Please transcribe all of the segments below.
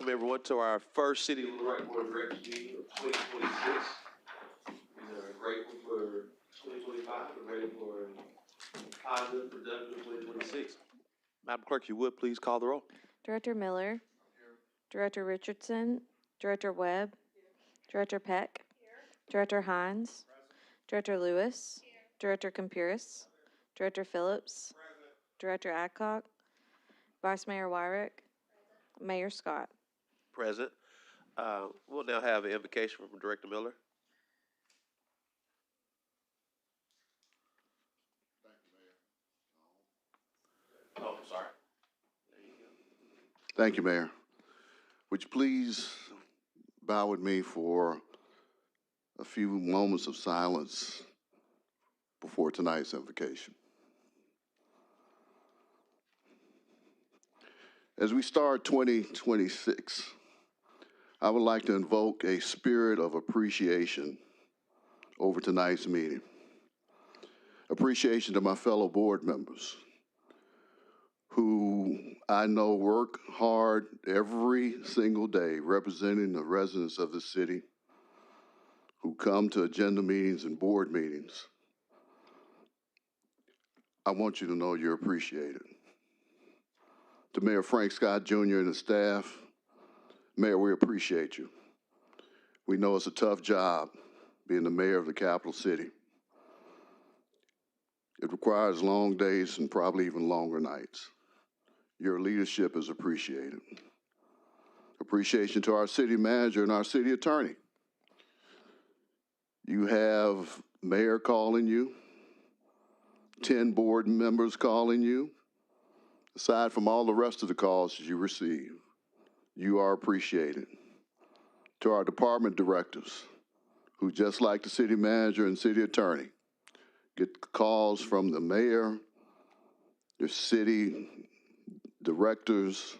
welcome everyone to our first City of Little Rock Board of Directors meeting of 2026. We are grateful for 2025 and ready for a positive, productive 2026. Madam Clerk, you would please call the roll. Director Miller. Director Richardson. Director Webb. Director Peck. Director Hines. Director Lewis. Director Compuris. Director Phillips. Director Adcock. Vice Mayor Wyrick. Mayor Scott. Present. We'll now have an invocation from Director Miller. Oh, I'm sorry. There you go. Thank you, Mayor. Would you please bow with me for a few moments of silence before tonight's invocation? As we start 2026, I would like to invoke a spirit of appreciation over tonight's meeting. Appreciation to my fellow board members who I know work hard every single day representing the residents of the city, who come to agenda meetings and board meetings. I want you to know you're appreciated. To Mayor Frank Scott Jr. and the staff, Mayor, we appreciate you. We know it's a tough job being the mayor of the capital city. It requires long days and probably even longer nights. Your leadership is appreciated. Appreciation to our city manager and our city attorney. You have mayor calling you, 10 board members calling you. Aside from all the rest of the calls you receive, you are appreciated. To our department directors, who just like the city manager and city attorney, get calls from the mayor, the city directors,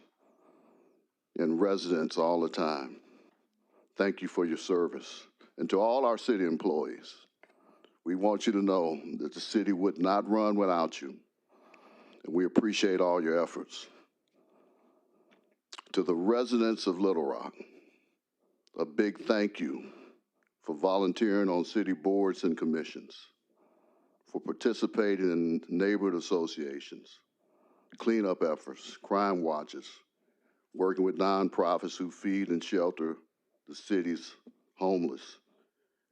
and residents all the time. Thank you for your service. And to all our city employees, we want you to know that the city would not run without you. And we appreciate all your efforts. To the residents of Little Rock, a big thank you for volunteering on city boards and commissions, for participating in neighborhood associations, cleanup efforts, crime watches, working with nonprofits who feed and shelter the city's homeless,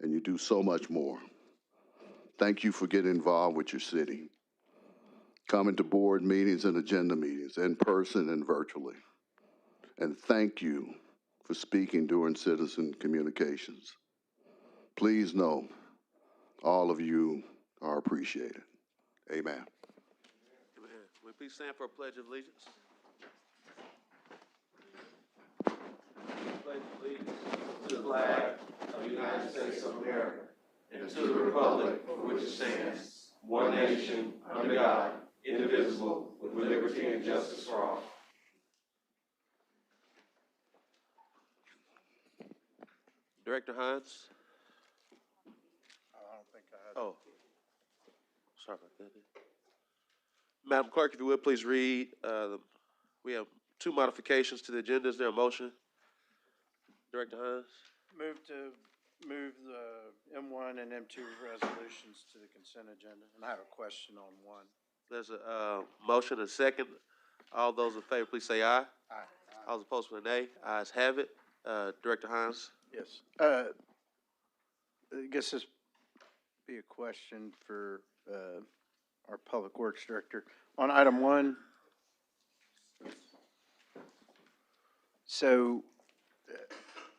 and you do so much more. Thank you for getting involved with your city, coming to board meetings and agenda meetings in person and virtually. And thank you for speaking during citizen communications. Please know all of you are appreciated. Amen. Amen. Will you please stand for a pledge of allegiance? Pledge of allegiance to the flag of the United States of America and to the republic for which it stands, one nation, under God, indivisible, with liberty and justice for all. Director Hines? I don't think I had. Oh, sorry about that. Madam Clerk, if you would please read, we have 2 modifications to the agenda. Is there a motion? Director Hines? Move the M1 and M2 resolutions to the consent agenda. And I have a question on one. There's a motion, a second. All those in favor, please say aye. Aye. All those opposed, with a nay. Ayes have it. Director Hines? Yes. I guess this be a question for our Public Works Director. On item 1, so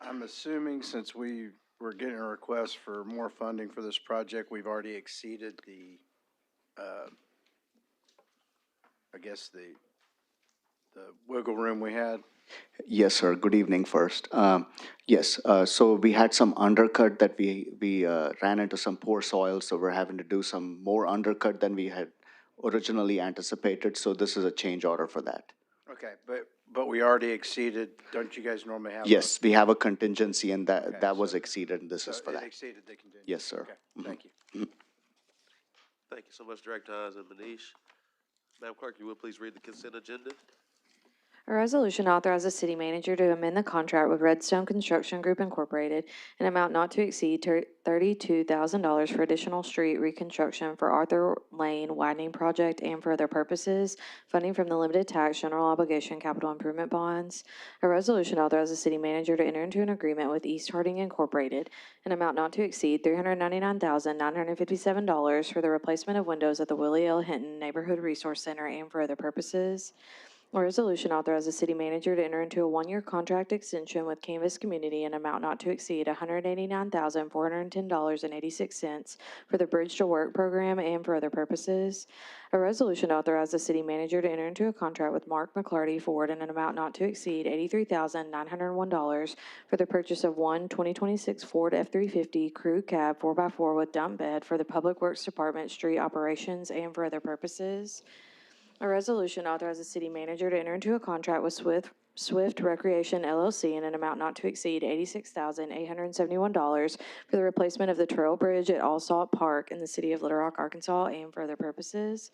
I'm assuming since we were getting a request for more funding for this project, we've already exceeded the, I guess the wiggle room we had. Yes, sir. Good evening first. Yes, so we had some undercut that we ran into some poor soil, so we're having to do some more undercut than we had originally anticipated, so this is a change order for that. Okay, but we already exceeded, don't you guys normally have? Yes, we have a contingency and that, Okay, that was so- exceeded and this So is for it that. exceeded the contingency? Yes, sir. Okay, thank you. Thank you so much, Director Hines and Manish. Madam Clerk, you will please read the consent agenda? A resolution authorizes the city manager to amend the contract with Redstone Construction Group Incorporated in amount not to exceed $32,000 for additional street reconstruction for Arthur Lane widening project and for other purposes, funding from the limited tax general obligation capital improvement bonds. A resolution authorizes the city manager to enter into an agreement with East Harding Incorporated in amount not to exceed $399,957 for the replacement of windows at the Willie L. Hinton Neighborhood Resource Center and for other purposes. A resolution authorizes the city manager to enter into a one-year contract extension with Canvas Community in amount not to exceed $189,410.86 for the Bridge to Work program and for other purposes. A resolution authorizes the city manager to enter into a contract with Mark McClarty Ford in an amount not to exceed $83,901 for the purchase of one 2026 Ford F-350 crew cab 4x4 with dump bed for the Public Works Department street operations and for other purposes. A resolution authorizes the city manager to enter into a contract with Swift Recreation LLC in an amount not to exceed $86,871 for the replacement of the Trail Bridge at Allsalt Park in the city of Little Rock, Arkansas, and for other purposes.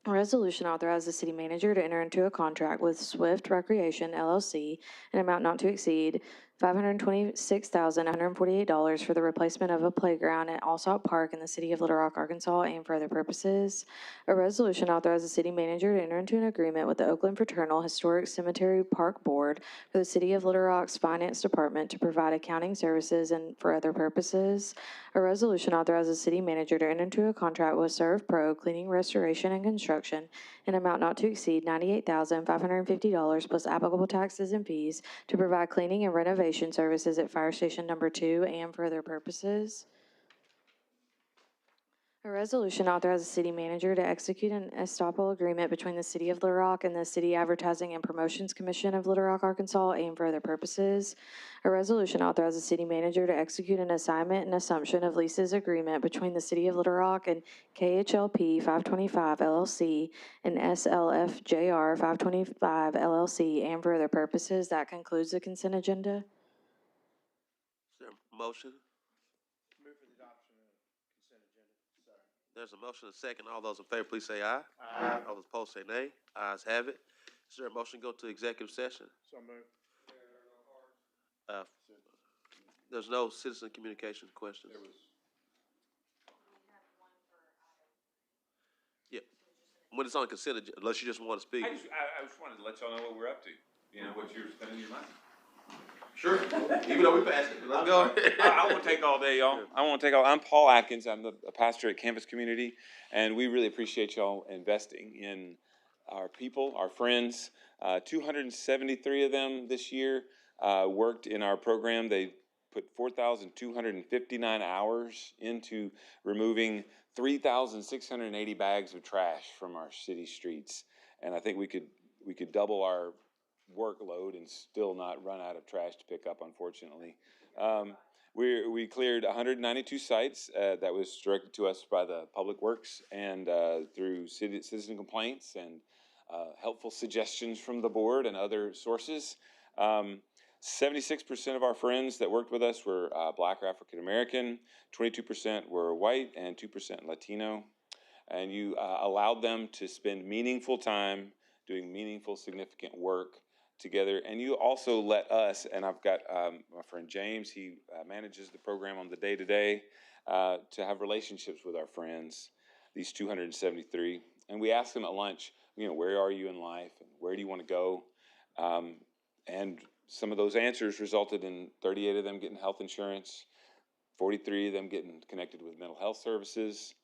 A resolution authorizes the city manager to enter into a contract with Swift Recreation LLC in an amount not to exceed $526,148 for the replacement of a playground at Allsalt Park in the city of Little Rock, Arkansas, and for other purposes. A resolution authorizes the city manager to enter into an agreement with the Oakland Fraternal Historic Cemetery Park Board for the city of Little Rock's finance department to provide accounting services and for other purposes. A resolution authorizes the city manager to enter into a contract with Serve Pro Cleaning, Restoration, and Construction in amount not to exceed $98,550 plus applicable taxes and fees to provide cleaning and renovation services at Fire Station Number 2 and for other purposes. A resolution authorizes the city manager to execute an estoppel agreement between the City of Little Rock and the City Advertising and Promotions Commission of Little Rock, Arkansas, and for other purposes. A resolution authorizes the city manager to execute an assignment and assumption of leases agreement between the City of Little Rock and KHLP 525 LLC and SLFJR 525 LLC, and for other purposes. That concludes the consent agenda. Is there a motion? Move for the adoption of consent agenda. There's a motion and a second. All those in favor, please say aye. Aye. All those opposed, say nay. Ayes have it. Is there a motion to go to executive session? So moved. There's no citizen communication questions. Yeah. When it's on consent, unless you just want to speak. I just wanted to let y'all know what we're up to, you know, what you're spending your money. Sure. Even though we passed it, let's go. I won't take all day, y'all. I'm Paul Atkins. I'm the pastor at Canvas Community, and we really appreciate y'all investing in our people, our friends. 273 of them this year worked in our program. They put 4,259 hours into removing 3,680 bags of trash from our city streets, and I think we could double our workload and still not run out of trash to pick up, unfortunately. We cleared 192 sites that was directed to us by the Public Works and through citizen complaints and helpful suggestions from the board and other sources. 76% of our friends that worked with us were Black or African American, 22% were white, and 2% Latino. And you allowed them to spend meaningful time doing meaningful, significant work together. And you also let us, and I've got my friend James, he manages the program on the day-to-day, to have relationships with our friends, these 273. And we asked them at lunch, you know, where are you in life? And where do you want to go? And some of those answers resulted in 38 of them getting health insurance, 43 of them getting connected with mental health services,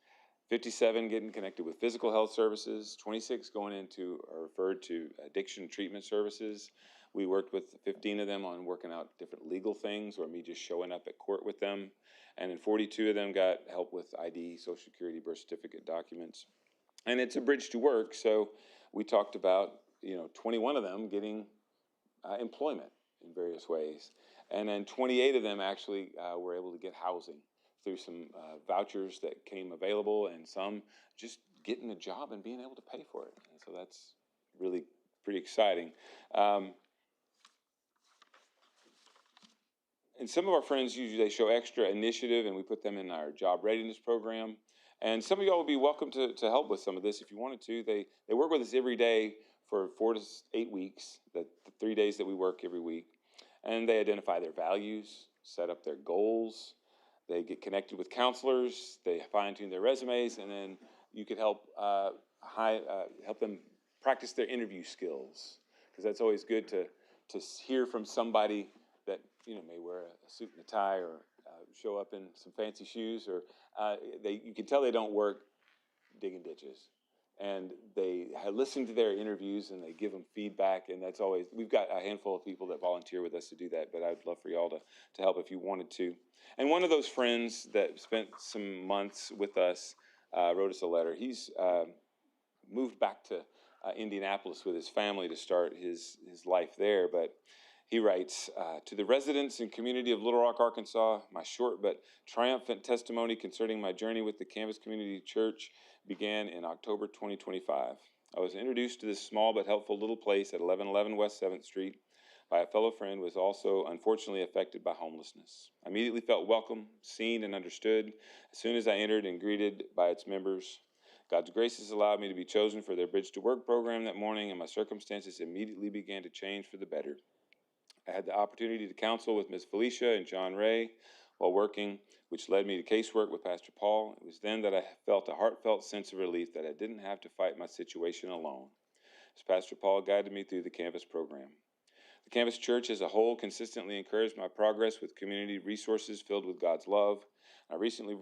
57 getting connected with physical health services, 26 going into or referred to addiction treatment services. We worked with 15 of them on working out different legal things, or me just showing up at court with them. And then 42 of them got help with ID, Social Security, birth certificate documents. And it's a bridge to work, so we talked about, 21 of them getting employment in various ways. And then 28 of them actually were able to get housing through some vouchers that came available, and some just getting a job and being able to pay for it. And so that's really pretty exciting. And some of our friends, usually they show extra initiative, and we put them in our job readiness program. And some of y'all would be welcome to help with some of this if you wanted to. They work with us every day for 4 to 8 weeks, the 3 days that we work every week. And they identify their values, set up their goals, they get connected with counselors, they fine-tune their resumes, and then you could help help them practice their interview skills, because that's always good to hear from somebody that may wear a suit and a tie or show up in some fancy shoes, or you can tell they don't work digging ditches. And they listen to their interviews and they give them feedback, and that's always, we've got a handful of people that volunteer with us to do that, but I'd love for y'all to help if you wanted to. And one of those friends that spent some months with us wrote us a letter. He's moved back to Indianapolis with his family to start his life there, but he writes, to the residents and community of Little Rock, Arkansas, my short but triumphant testimony concerning my journey with the Canvas Community Church began in October 2025. I was introduced to this small but helpful little place at 1111 West 7th Street by a fellow friend who was also unfortunately affected by homelessness. I immediately felt welcome, seen, and understood as soon as I entered and greeted by its members. God's graces allowed me to be chosen for their Bridge to Work program that morning, and my circumstances immediately began to change for the better. I had the opportunity to counsel with Ms. Felicia and John Ray while working, which led me to casework with Pastor Paul. It was then that I felt a heartfelt sense of relief that I didn't have to fight my situation alone, as Pastor Paul guided me through the Canvas program. The Canvas Church as a whole consistently encouraged my progress with community resources filled with God's love. I recently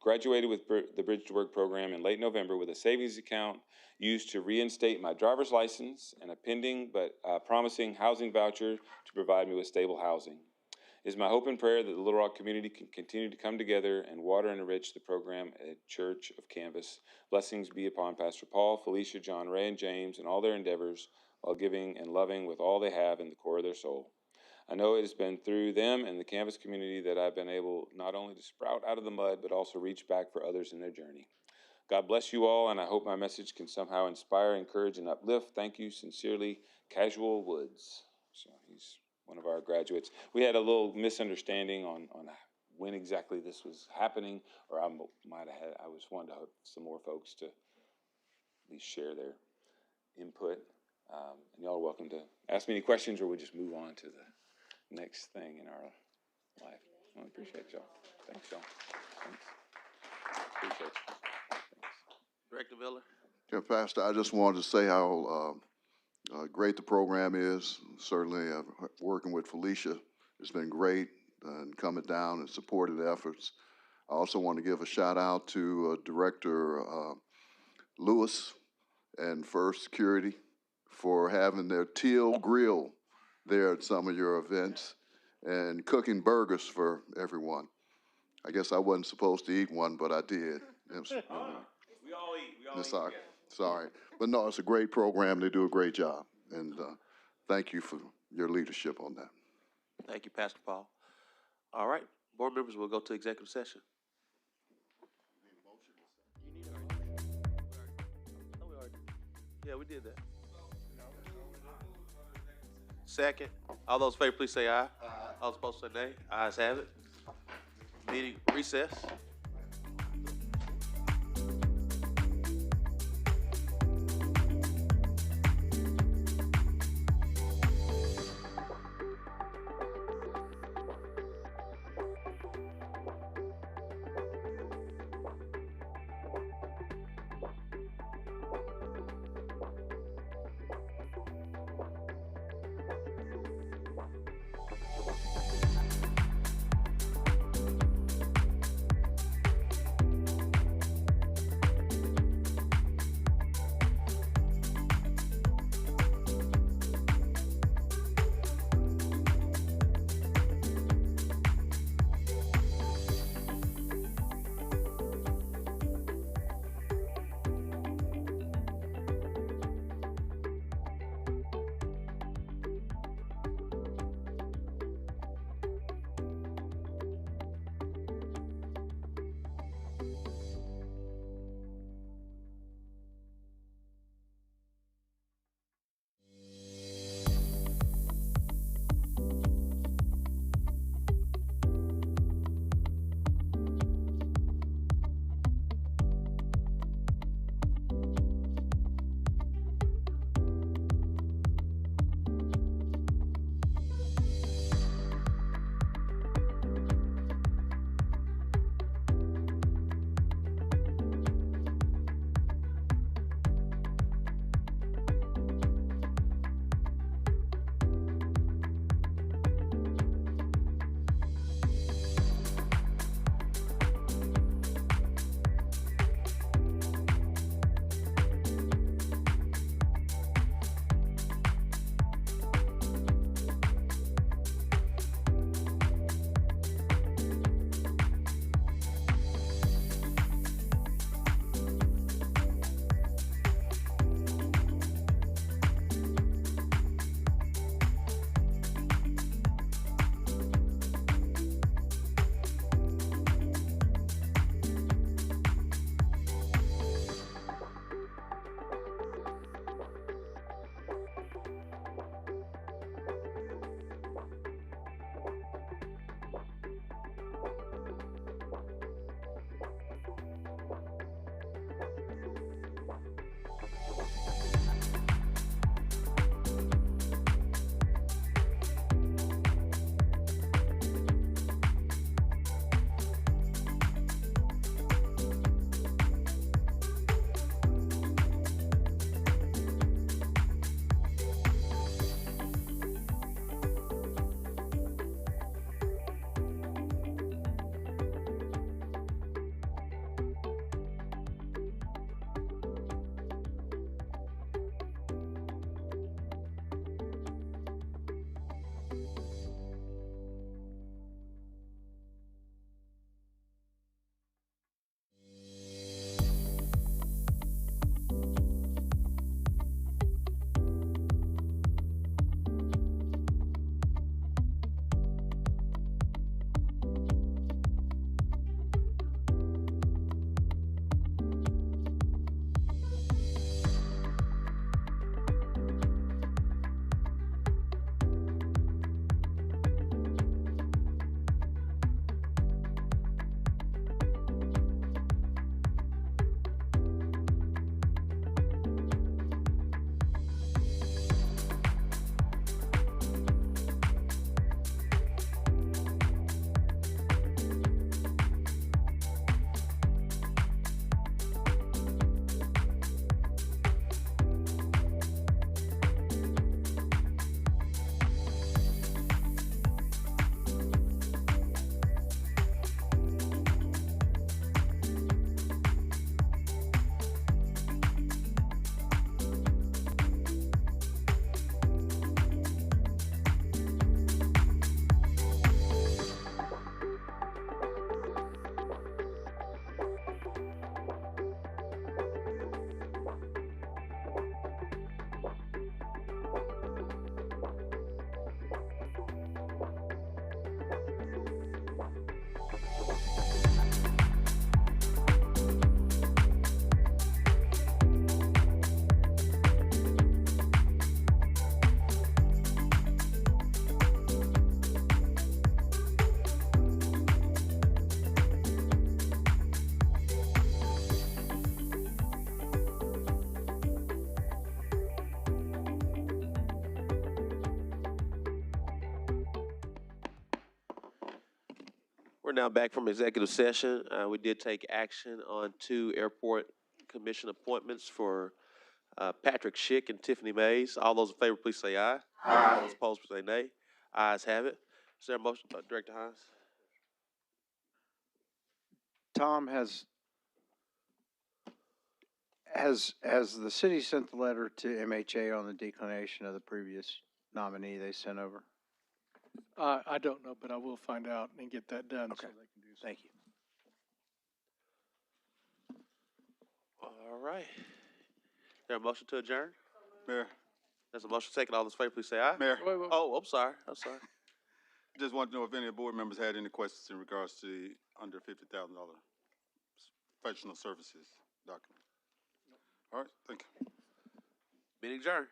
graduated with the Bridge to Work program in late November with a savings account used to reinstate my driver's license and a pending but promising housing voucher to provide me with stable housing. It is my hope and prayer that the Little Rock community can continue to come together and water and enrich the program at Church of Canvas. Blessings be upon Pastor Paul, Felicia, John Ray, and James in all their endeavors, while giving and loving with all they have in the core of their soul. I know it has been through them and the Canvas community that I've been able not only to sprout out of the mud, but also reach back for others in their journey. God bless you all, and I hope my message can somehow inspire, encourage, and uplift. Thank you sincerely, Casual Woods. So he's one of our graduates. We had a little misunderstanding on when exactly this was happening, or I was wanting to hope some more folks to at least share their input. And y'all are welcome to ask me any questions, or we'll just move on to the next thing in our life. I appreciate y'all. Thanks, y'all. Thanks. Appreciate you. Thanks. Director Miller? Yeah, Pastor, I just wanted to say how great the program is. Certainly, working with Felicia has been great and coming down and supporting the efforts. I also want to give a shout out to Director Lewis and First Security for having their teal grill there at some of your events and cooking burgers for everyone. I guess I wasn't supposed to eat one, but I did. We all eat. We all eat. Sorry. Sorry. But no, it's a great program. They do a great job. And thank you for your leadership on that. Thank you, Pastor Paul. All right, board members, we'll go to executive session. Yeah, we did that. Second. All those in favor, please say aye. Aye. All those opposed, say nay. Ayes have it. Meeting recess. now back from executive session. We did take action on 2 airport commission appointments for Patrick Schick and Tiffany Mays. All those in favor, please say aye. Aye. All those opposed, please say nay. Ayes have it. Is there a motion, Director Hines? Tom, has the city sent the letter to MHA on the declination of the previous nominee they sent over? I don't know, but I will find out and get that done so Okay. they can do so. Thank you. All right. Is there a motion to adjourn? Mayor, There's a motion taken. All those in favor, please say aye. Mayor, Wait, Oh, I'm sorry. I'm sorry. just wanted to know if any of the board members had any questions in regards to the under $50,000 professional services document. All right, thank you. Meeting adjourned.